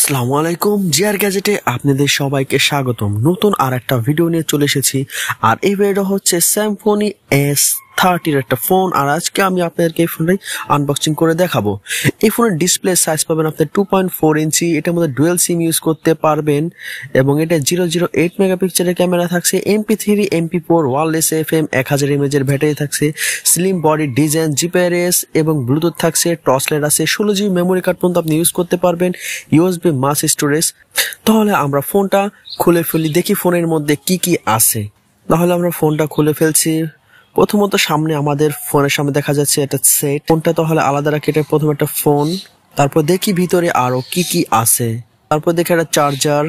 আসসালামু আলাইকুম জিআর গ্যাজেটে আপনাদের সবাইকে স্বাগতম। নতুন আর একটা ভিডিও নিয়ে চলে এসেছি। আর এই ভিডিওটা হচ্ছে Symphony S30 এর একটা ফোন। আর আজকে আমি আপনাদেরকে এই ফোনটাই আনবক্সিং করে দেখাবো। এই ফোনের ডিসপ্লে সাইজ পাবেন আপনি 2.4 ইঞ্চি। এটার মধ্যে ডুয়েল সিম ইউজ করতে পারবেন এবং এটা 008 মেগাপিক্সেলের ক্যামেরা থাকছে, MP3 MP4 wireless FM 1000 mAh এর ব্যাটারি থাকছে, স্লিম বডি ডিজাইন, জিপিআরএস এবং ব্লুটুথ থাকছে, টর্চ লাইট আছে, 16GB মেমোরি কার্ড পর্যন্ত আপনি ইউজ করতে পারবেন, USB মাস স্টোরেজ। তাহলে আমরা ফোনটা খুলে ফেলি, দেখি ফোনের মধ্যে কি কি আছে। তাহলে আমরা ফোনটা খুলে ফেলছি। প্রথমত সামনে আমাদের ফোনের সামনে দেখা যাচ্ছে একটা সেট। ফোনটা তাহলে আলাদা রাখি, এটা প্রথম একটা ফোন। তারপর দেখি ভিতরে আরো কি কি আছে। তারপর দেখি একটা চার্জার,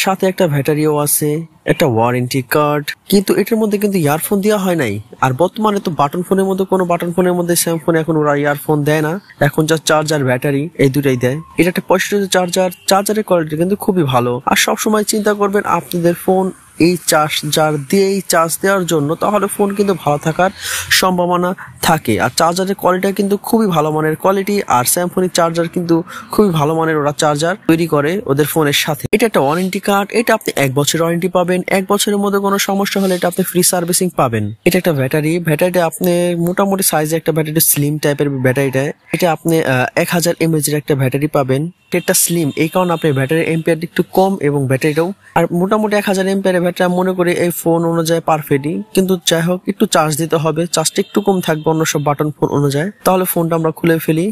সাথে একটা ব্যাটারিও আছে, একটা ওয়ারেন্টি কার্ড। কিন্তু এটার মধ্যে কিন্তু ইয়ারফোন দেওয়া হয় নাই। আর বর্তমানে তো বাটন ফোনের মধ্যে কোনো বাটন ফোনের মধ্যে স্যামফোন এখন ওরা ইয়ারফোন দেয় না, এখন যা চার্জার ব্যাটারি এই দুটাই দেয়। এটা একটা 65 চার্জার। চার্জারের কোয়ালিটি কিন্তু খুবই ভালো। আর সবসময় চিন্তা করবেন আপনাদের ফোন এই চার্জার দিয়েই চার্জ দেওয়ার জন্য, তাহলে ফোন কিন্তু ভালো থাকার সম্ভাবনা থাকে। আর চার্জারের কোয়ালিটি কিন্তু খুবই ভালো মানের কোয়ালিটি। আর স্যামফোনি চার্জার কিন্তু খুবই ভালো মানের ওরা চার্জার তৈরি করে ওদের ফোনের সাথে। এটা একটা ওয়ারেন্টি কার্ড, এটা আপনি 1 বছর ওয়ারেন্টি পাবেন। 1 বছরের মধ্যে কোনো সমস্যা হলে এটা আপনি ফ্রি সার্ভিসিং পাবেন। এটা একটা ব্যাটারিটা আপনি মোটামুটি সাইজে একটা ব্যাটারি, স্লিম টাইপের ব্যাটারিটা। এটা আপনি 1000 mAh এর একটা ব্যাটারি পাবেন। এটা স্লিম এই কারণে আপনার ব্যাটারি এম্পিয়ার একটু কম এবং ব্যাটারিটাও আর মোটামুটি 1000 এম্পিয়ারের ব্যাটারি মনে করি এই ফোন অনুযায়ী পারফেক্টই। কিন্তু যাই হোক একটু চার্জ দিতে হবে, চার্জটা একটু কম থাকবে অন্য সব বাটন ফোন অনুযায়ী। তাহলে ফোনটা আমরা খুলে ফেলি।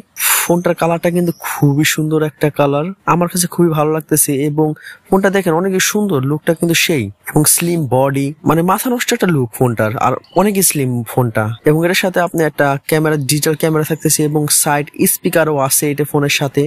ফোনটার কালারটা কিন্তু খুবই সুন্দর একটা কালার, আমার কাছে খুবই ভালো লাগতেছে। এবং ফোনটা দেখেন অনেকই সুন্দর, লুকটা কিন্তু সেই, এবং স্লিম বডি, মানে মাথা নষ্ট একটা লুক ফোনটার। আর অনেকই স্লিম ফোনটা। এবং এর সাথে আপনি একটা ক্যামেরা, ডিজিটাল ক্যামেরা থাকতেছে এবং সাইড স্পিকারও আছে এটা ফোনের সাথে।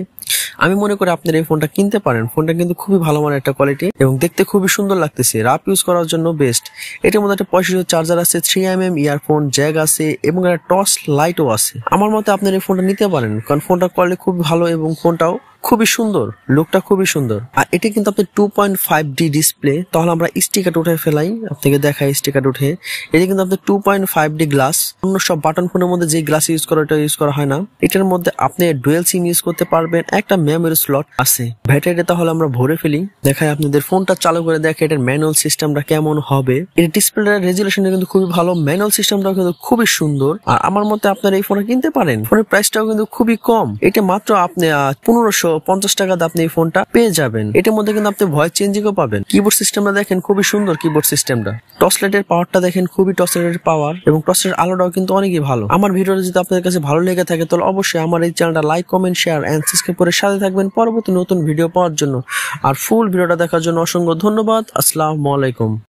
আমি মনে করি আপনারা এই ফোনটা কিনতে পারেন। ফোনটা কিন্তু খুবই ভালো মানের একটা কোয়ালিটি এবং দেখতে খুবই সুন্দর লাগতেছে। রাফ ইউজ করার জন্য বেস্ট। এটার মধ্যে একটা 65 চার্জার আছে, 3mm ইয়ারফোন জ্যাক আছে এবং একটা টর্চ লাইটও আছে। আমার মতে আপনারা এই ফোনটা নিতে পারেন, কারণ ফোনটার কোয়ালিটি খুব ভালো এবং ফোনটাও খুবই সুন্দর, লুকটা খুবই সুন্দর। আর এটা কিন্তু আপনি 2.5D ডিসপ্লে। তাহলে আমরা স্টিকার উঠে ফেলাই, আপনাকে দেখাই স্টিকার উঠে। এটা কিন্তু আপনি 2.5D গ্লাস। অন্য সব বাটন ফোনের মধ্যে যে গ্লাস ইউজ করা, এটা ইউজ করা হয় না। এটার মধ্যে আপনি ডুয়েল সিম ইউজ করতে পারবেন, একটা মেমোরি স্লট আছে। ব্যাটারিটা তাহলে আমরা ভরে ফেলি, দেখাই আপনাদের। ফোনটা চালু করে দেখে এটার ম্যানুয়াল সিস্টেমটা কেমন হবে। এর ডিসপ্লেটার রেজুলেশনটা কিন্তু খুবই ভালো, ম্যানুয়াল সিস্টেমটাও কিন্তু খুবই সুন্দর। আর আমার মতে আপনারা এই ফোনটা কিনতে পারেন। ফোনের প্রাইসটাও কিন্তু খুবই কম, এটা মাত্র আপনি 1550 টাকাতে আপনি এই ফোনটা পেয়ে যাবেন। এটার মধ্যে কিন্তু আপনি ভয়েস চেঞ্জিংও পাবেন। কিবোর্ড সিস্টেমটা দেখেন খুবই সুন্দর, কিবোর্ড সিস্টেমটা। টর্চ লাইটের পাওয়ারটা দেখেন, খুবই টর্চ লাইটের পাওয়ার এবং টর্চ লাইটের আলোটাও কিন্তু অনেকই ভালো। আমার ভিডিওটা যদি আপনাদের কাছে ভালো লেগে থাকে তাহলে অবশ্যই আমার এই চ্যানেলটা like, comment, share and subscribe করে সাথে থাকবেন পরবর্তী নতুন ভিডিও পাওয়ার জন্য। আর ফুল ভিডিওটা দেখার জন্য অসংখ্য ধন্যবাদ। আসসালামু আলাইকুম।